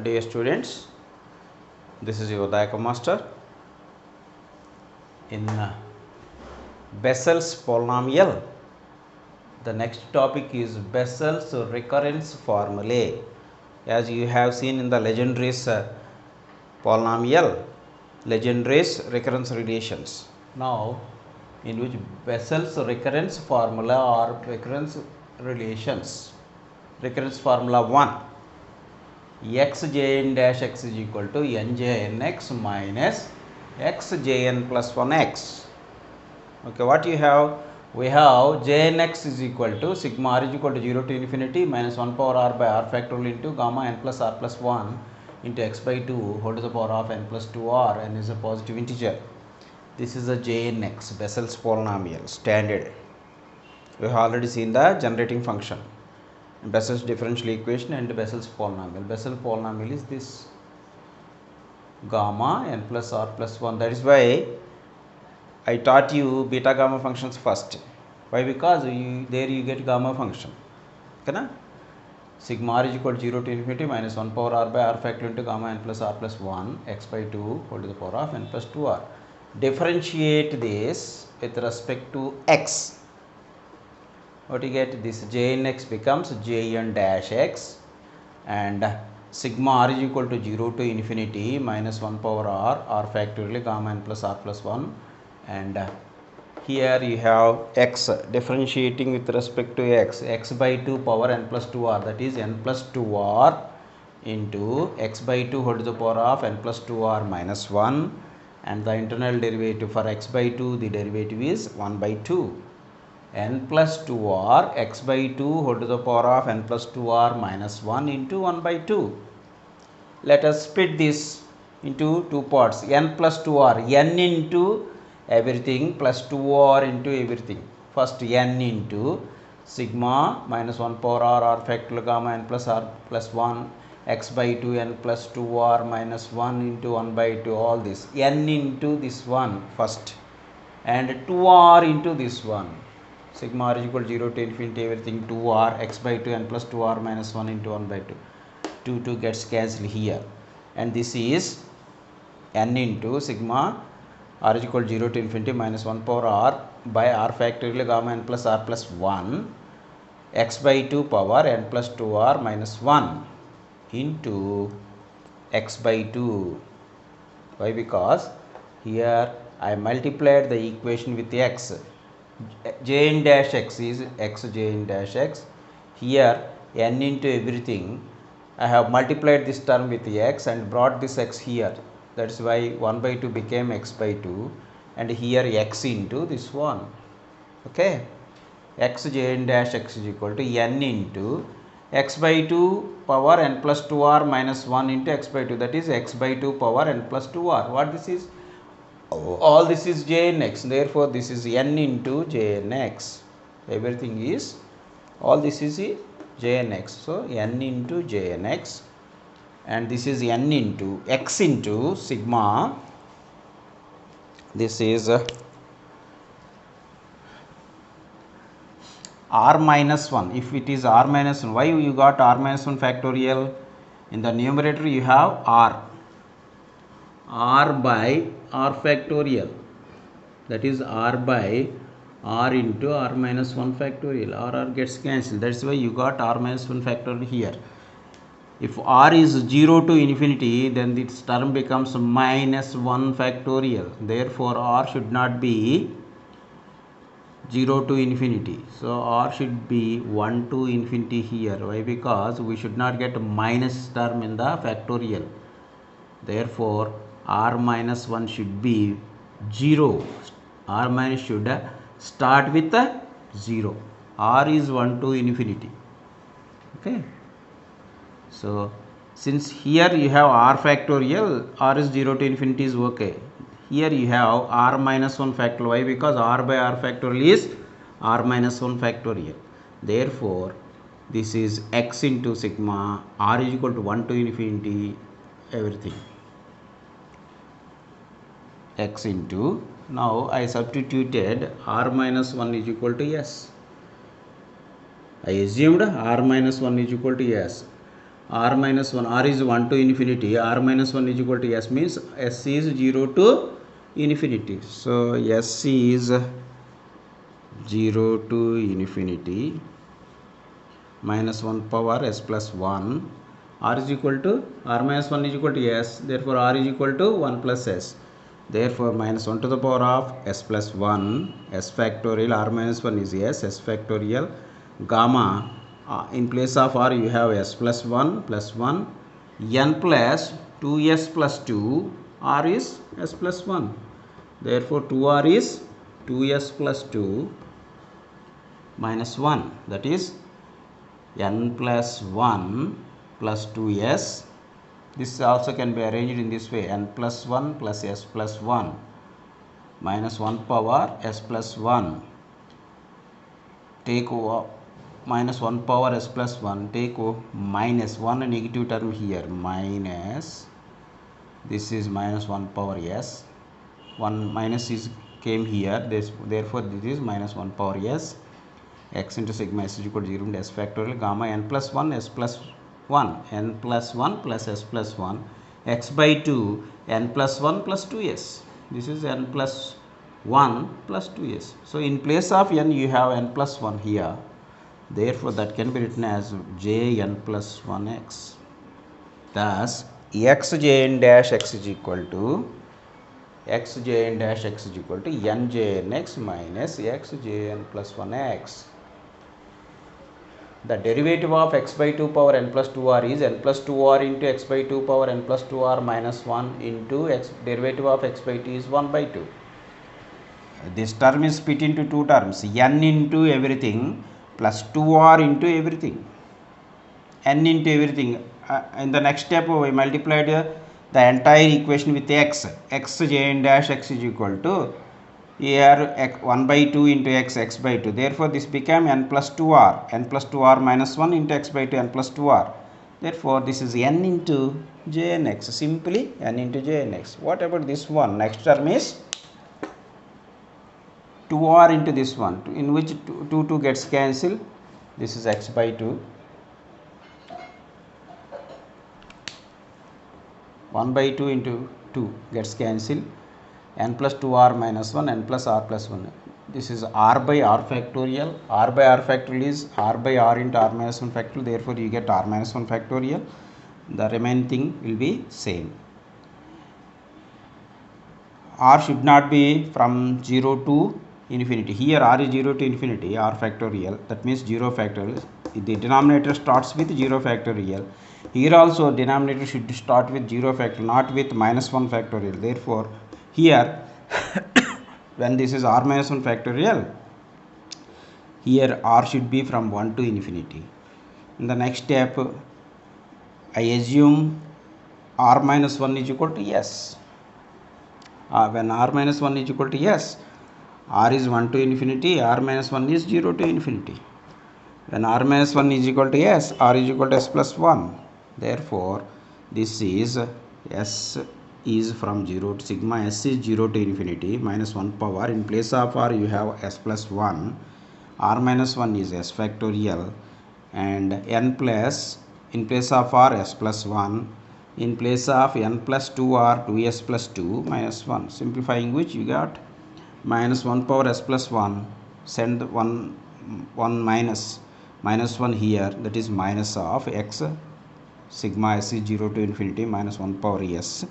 Dear students, this is your Dayaka Master. In Bessel's polynomial, the next topic is Bessel's recurrence formulae. As you have seen in the Legendre's polynomial, Legendre's recurrence relations. Now, in which Bessel's recurrence formula or recurrence relations. Recurrence formula 1. Xjn dash x is equal to njn x minus xjn plus 1x. Okay, what you have? We have jn x is equal to sigma r is equal to 0 to infinity minus 1 power r by r factorial into gamma n plus r plus 1 into x by 2 whole to the power of n plus 2r, n is a positive integer. This is a jn x, Bessel's polynomial, standard. We have already seen the generating function, Bessel's differential equation and Bessel's polynomial. Bessel's polynomial is this gamma n plus r plus 1. That is why I taught you beta gamma functions first. Why? Because there you get gamma function. Okay? Sigma r is equal to 0 to infinity minus 1 power r by r factorial into gamma n plus r plus 1 x by 2 whole to the power of n plus 2r. Differentiate this with respect to x. What you get? This jn x becomes jn dash x and sigma r is equal to 0 to infinity minus 1 power r factorial gamma n plus r plus 1, and here you have x differentiating with respect to x by 2 power n plus 2r, that is n plus 2r into x by 2 whole to the power of n plus 2r minus 1, and the internal derivative for x by 2, the derivative is 1 by 2. N plus 2r x by 2 whole to the power of n plus 2r minus 1 into 1 by 2. Let us split this into two parts. N plus 2r, n into everything plus 2r into everything. First n into sigma minus 1 power r factorial gamma n plus r plus 1 x by 2 n plus 2r minus 1 into 1 by 2, all this. N into this one first and 2r into this one. Sigma r is equal to 0 to infinity everything 2r x by 2 n plus 2r minus 1 into 1 by 2. 2 gets cancelled here, and this is n into sigma r is equal to 0 to infinity minus 1 power r by r factorial gamma n plus r plus 1 x by 2 power n plus 2r minus 1 into x by 2. Why? Because here I multiplied the equation with x. Jn dash x is x jn dash x. Here n into everything, I have multiplied this term with x and brought this x here. That is why 1 by 2 became x by 2, and here x into this one. Okay, x jn dash x is equal to n into x by 2 power n plus 2r minus 1 into x by 2, that is x by 2 power n plus 2r. What this is? All this is jn x, therefore this is n into jn x. Everything is, all this is jn x, so n into jn x, and this is n into x into sigma, this is r minus 1. If it is r minus 1, why you got r minus 1 factorial? In the numerator you have r by r factorial, that is r by r into r minus 1 factorial. R gets cancelled, that's why you got r minus 1 factorial here. If r is 0 to infinity, then this term becomes minus 1 factorial, therefore r should not be 0 to infinity, so r should be 1 to infinity here. Why? Because we should not get minus term in the factorial, therefore r minus 1 should be 0. R minus should start with 0. R is 1 to infinity. Okay, so since here you have r factorial, r is 0 to infinity is okay. Here you have r minus 1 factorial. Why? Because r by r factorial is r minus 1 factorial. Therefore, this is x into sigma r is equal to 1 to infinity everything. X into, now I substituted r minus 1 is equal to s. I assumed r minus 1 is equal to s. r minus 1, r is 1 to infinity, r minus 1 is equal to s, means s is 0 to infinity. So s is 0 to infinity minus 1 power s plus 1, r is equal to, r minus 1 is equal to s, therefore r is equal to 1 plus s. Therefore minus 1 to the power of s plus 1, s factorial, r minus 1 is s factorial, gamma, in place of r you have s plus 1 plus 1, n plus 2s plus 2, r is s plus 1. Therefore 2r is 2s plus 2 minus 1, that is n plus 1 plus 2s. This also can be arranged in this way, n plus 1 plus s plus 1 minus 1 power s plus 1, take over minus 1 power s plus 1, take minus 1 negative term here, minus, this is minus 1 power s, 1 minus is came here, therefore this is minus 1 power s, x into sigma s is equal to 0 into s factorial, gamma n plus 1 s plus 1, n plus 1 plus s plus 1, x by 2 n plus 1 plus 2s, this is n plus 1 plus 2s. So in place of n you have n plus 1 here, therefore that can be written as j n plus 1x. Thus x j n dash x is equal to x j n dash x is equal to n j n x minus x j n plus 1x. The derivative of x by 2 power n plus 2r is n plus 2r into x by 2 power n plus 2r minus 1 into x, derivative of x by 2 is 1 by 2. This term is split into two terms, n into everything plus 2r into everything, n into everything. In the next step we multiplied the entire equation with x, x j n dash x is equal to here 1 by 2 into x, x by 2, therefore this became n plus 2r, n plus 2r minus 1 into x by 2, n plus 2r, therefore this is n into jnx, simply n into jnx. What about this one? Next term is 2r into this one, in which 2 gets cancelled, this is x by 2, 1 by 2 into 2 gets cancelled, n plus 2r minus 1, n plus r plus 1, this is r by r factorial, r by r factorial is r by r into r minus 1 factorial, therefore you get r minus 1 factorial, the remaining thing will be same. R should not be from 0 to infinity, here r is 0 to infinity, r factorial, that means 0 factorial, the denominator starts with 0 factorial, here also denominator should start with 0 factorial, not with minus 1 factorial, therefore here when this is r minus 1 factorial, here r should be from 1 to infinity. In the next step I assume r minus 1 is equal to s. When r minus 1 is equal to s, r is 1 to infinity, r minus 1 is 0 to infinity. When r minus 1 is equal to s, r is equal to s plus 1. Therefore, this is s is from 0 to sigma s is 0 to infinity minus 1 power. In place of r you have s plus 1. R minus 1 is s factorial and n plus, in place of r s plus 1. In place of n plus 2r 2s plus 2 minus 1, simplifying which you got minus 1 power s plus 1, send 1 minus 1 here, that is minus of x sigma s is 0 to infinity minus 1 power s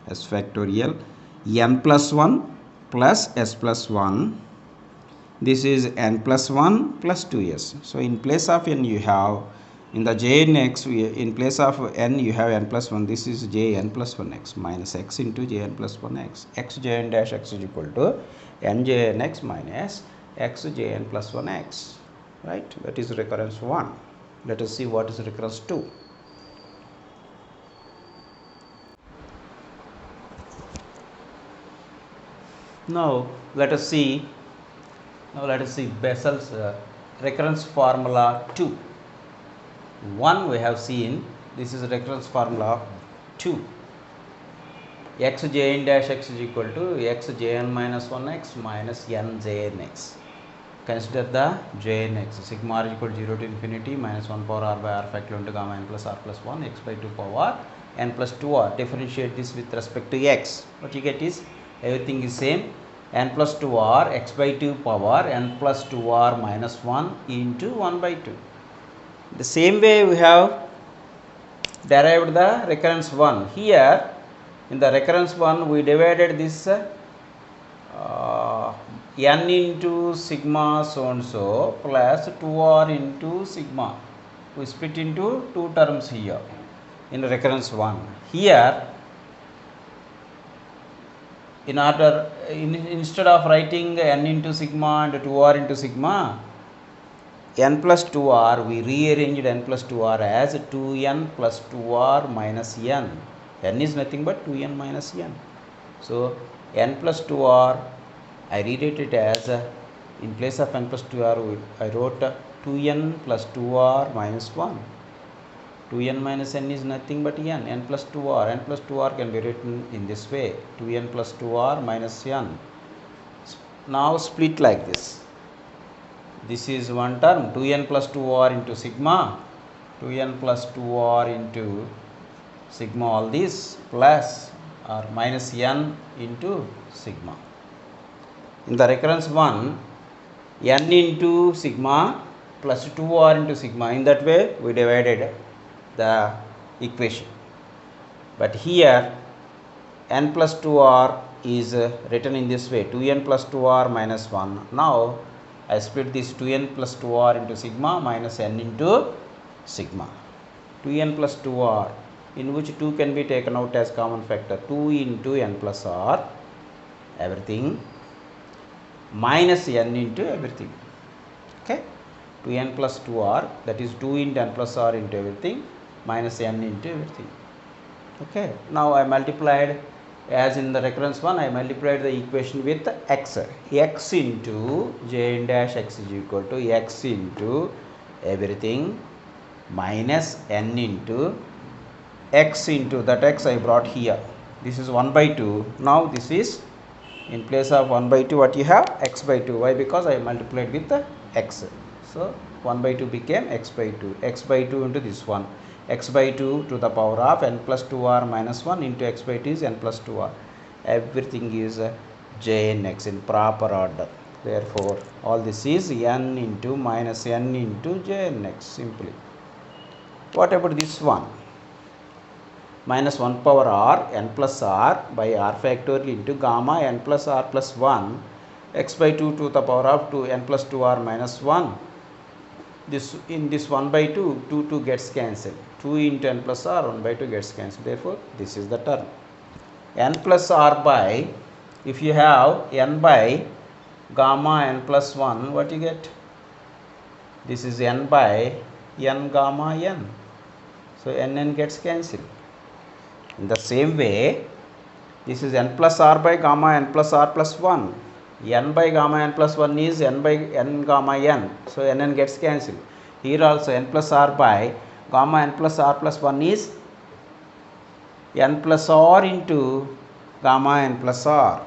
factorial, n plus 1 plus s plus 1, this is n plus 1 plus 2s. So in place of n you have, in the jnx, in place of n you have n plus 1, this is jn plus 1x minus x into jn plus 1x, x jn dash x is equal to n jnx minus x jn plus 1x, right? That is recurrence 1. Let us see what is recurrence 2. Now let us see Bessel's recurrence formula 2. 1 we have seen, this is recurrence formula 2. X jn dash x is equal to x jn minus 1x minus n jnx. consider the jnx. Sigma r is equal to 0 to infinity minus 1 power r by r factorial into gamma n plus r plus 1 x by 2 power n plus 2r. Differentiate this with respect to x. What you get is everything is same. N plus 2r x by 2 power n plus 2r minus 1 into 1 by 2. The same way we have derived the recurrence 1. Here in the recurrence 1 we divided this n into sigma so and so plus 2r into sigma. We split into two terms here in recurrence 1. Here instead of writing n into sigma and 2r into sigma, n plus 2r, we rearranged n plus 2r as 2n plus 2r minus n. N is nothing but 2n minus n. So n plus 2r, I rewrite it as in place of n plus 2r I wrote 2n plus 2r minus 1. 2n minus n is nothing but n plus 2r. N plus 2r can be written in this way, 2n plus 2r minus n. Now split like this. This is one term, 2n plus 2r into sigma, 2n plus 2r into sigma all this plus or minus n into sigma. In the recurrence 1, n into sigma plus 2r into sigma. In that way we divided the equation. But here n plus 2r is written in this way, 2n plus 2r minus 1. Now I split this 2n plus 2r into sigma minus n into sigma. 2n plus 2r, in which 2 can be taken out as common factor, 2 into n plus r everything minus n into everything. Okay, 2n plus 2r, that is 2 into n plus r into everything minus n into everything. Okay, now I multiplied, as in the recurrence 1, I multiplied the equation with x. X into j n dash x is equal to x into everything minus n into x into that x I brought here. This is 1 by 2. Now this is in place of 1 by 2 what you have, x by 2. Why? Because I multiplied with the x. So 1 by 2 became x by 2. X by 2 into this one. X by 2 to the power of n plus 2r minus 1 into x by 2 is n plus 2r. Everything is jnx in proper order. Therefore all this is n into minus n into jnx simply. What about this one? Minus 1 power r n plus r by r factorial into gamma n plus r plus 1 x by 2 to the power of 2 n plus 2r minus 1. This in this 1 by 2, 2 gets cancelled. 2 into n plus r, 1 by 2 gets cancelled. Therefore this is the term. N plus r by, if you have n by gamma n plus 1, what you get? This is n by n gamma n. So n gets cancelled. In the same way, this is n plus r by gamma n plus r plus 1. N by gamma n plus 1 is n by n gamma n. So n gets cancelled. Here also n plus r by gamma n plus r plus 1 is n plus r into gamma n plus r.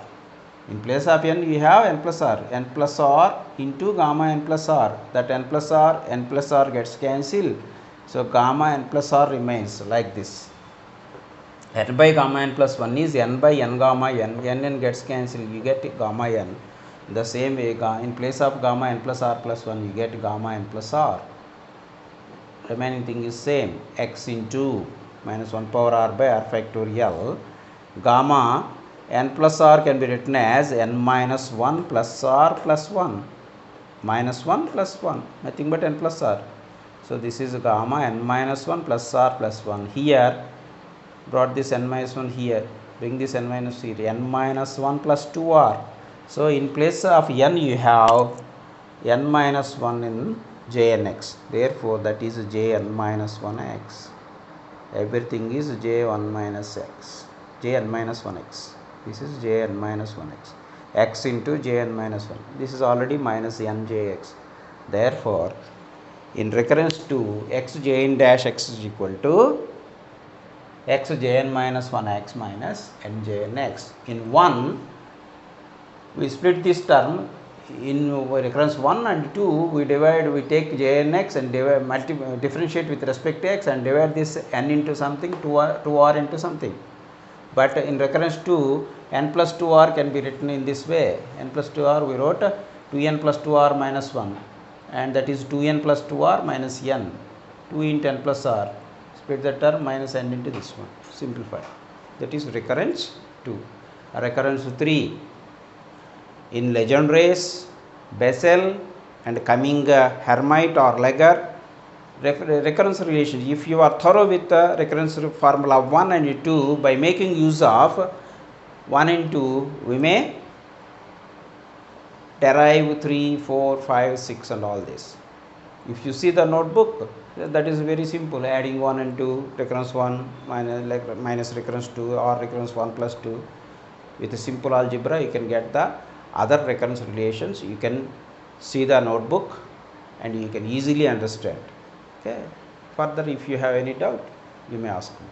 In place of n you have n plus r. N plus r into gamma n plus r. That n plus r gets cancelled. So gamma n plus r remains like this. N by gamma n plus 1 is n by n gamma n. N gets cancelled. You get gamma n. The same way, in place of gamma n plus r plus 1, you get gamma n plus r. Remaining thing is same. X into minus 1 power r by r factorial. Gamma n plus r can be written as n minus 1 plus r plus 1. Minus 1 plus 1. Nothing but n plus r. So this is gamma n minus 1 plus r plus 1. Here, brought this n minus 1 here. Bring this n minus here. N minus 1 plus 2r. So in place of n you have n minus 1 in jnx. Therefore that is jn minus 1x. Everything is j1 minus x. Jn minus 1x. This is jn minus 1x. X into jn minus 1. This is already minus njx. Therefore in recurrence 2, x jn dash x is equal to x jn minus 1x minus n jnx. In 1, we split this term in recurrence 1 and 2 we take jnx and differentiate with respect to x and divide this n into something 2r into something. But in recurrence 2 n plus 2r can be written in this way. N plus 2r we wrote 2n plus 2r minus 1, and that is 2n plus 2r minus n, 2 into n plus r, split the term minus n into this one, simplify. That is recurrence 2. Recurrence 3, in Legendre's, Bessel and Cumming Hermite or Legger recurrence relation. If you are thorough with the recurrence formula 1 and 2, by making use of 1 and 2 we may derive 3, 4, 5, 6 and all this. If you see the notebook, that is very simple, adding 1 and 2, recurrence 1 minus recurrence 2 or recurrence 1 plus 2. With a simple algebra you can get the other recurrence relations. You can see the notebook and you can easily understand. Okay. Further, if you have any doubt, you may ask me.